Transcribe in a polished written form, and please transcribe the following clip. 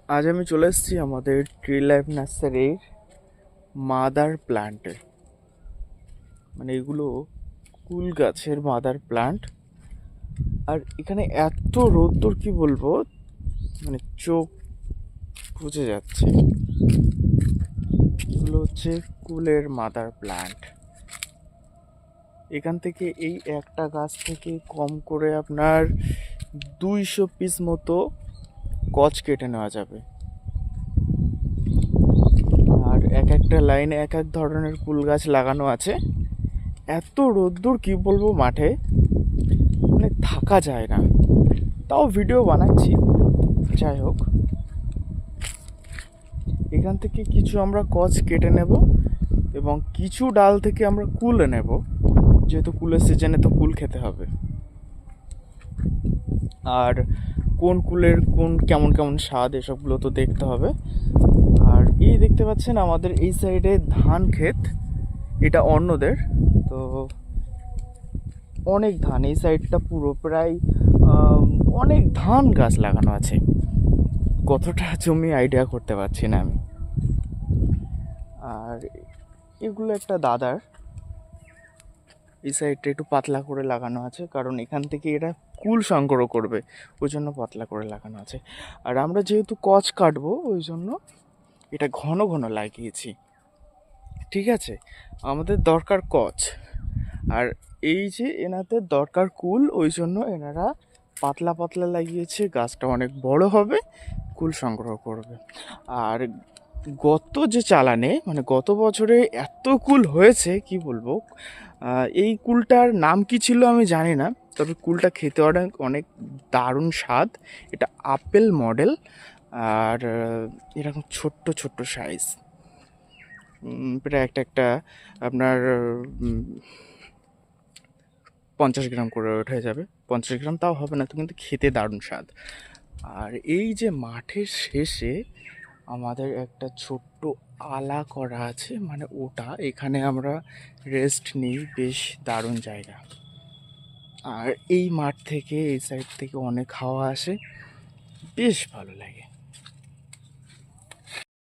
আজ আমি চলে এসেছি আমাদের ট্রি লাইফ নার্সারির মাদার প্ল্যান্টে। মানে এগুলো কুল গাছের মাদার প্ল্যান্ট। আর এখানে এত রোদ্দুর কি বলবো, মানে চোখ বুঝে যাচ্ছে। এগুলো হচ্ছে কুলের মাদার প্ল্যান্ট। এখান থেকে এই একটা গাছ থেকে কম করে আপনার 200 পিস মতো কচ কেটে নেওয়া যাবে। আর এক একটা লাইনে এক এক ধরনের কুল গাছ লাগানো আছে। এত রোদ্দুর কি বলবো মাঠে, মানে থাকা যায় না। তাও ভিডিও বানাচ্ছি। যাই হোক, এখান থেকে কিছু আমরা কচ কেটে নেব এবং কিছু ডাল থেকে আমরা কুল নেব, যেহেতু কুলের সিজনে তো কুল খেতে হবে। আর কোন কুলের কোন কেমন কেমন স্বাদ এসবগুলো তো দেখতে হবে। আর এই দেখতে পাচ্ছেন আমাদের এই সাইডে ধান ক্ষেত, এটা অন্যদের। তো অনেক ধান, এই সাইডটা পুরো প্রায় অনেক ধান গাছ লাগানো আছে। কতটা জমি আইডিয়া করতে পারছি না আমি। আর এগুলো একটা দাদার, এই সাইডটা একটু পাতলা করে লাগানো আছে, কারণ এখান থেকে এরা কুল সংগ্রহ করবে, ওই জন্য পাতলা করে লাগানো আছে। আর আমরা যেহেতু কচ কাটবো ওই জন্য এটা ঘন ঘন লাগিয়েছি। ঠিক আছে, আমাদের দরকার কচ, আর এই যে এনাদের দরকার কুল, ওই জন্য এনারা পাতলা পাতলা লাগিয়েছে। গাছটা অনেক বড় হবে, কুল সংগ্রহ করবে। আর গত যে চালানে, মানে গত বছরে এত কুল হয়েছে কি বলবো। এই কুলটার নাম কি ছিল আমি জানি না, তবে কুলটা খেতে অনেক অনেক দারুণ স্বাদ। এটা আপেল মডেল। আর এরকম ছোট্ট ছোট্ট সাইজ, প্রায় একটা একটা আপনার 50 গ্রাম করে উঠে যাবে। 50 গ্রাম তাও হবে না তো, কিন্তু খেতে দারুণ স্বাদ। আর এই যে মাঠের শেষে আমাদের একটা ছোট্ট আলা করা আছে, মানে ওটা, এখানে আমরা রেস্ট নিই, বেশ দারুণ জায়গা। আর এই মাঠ থেকে এই সাইড থেকে অনেক হাওয়া আসে, বেশ ভালো লাগে।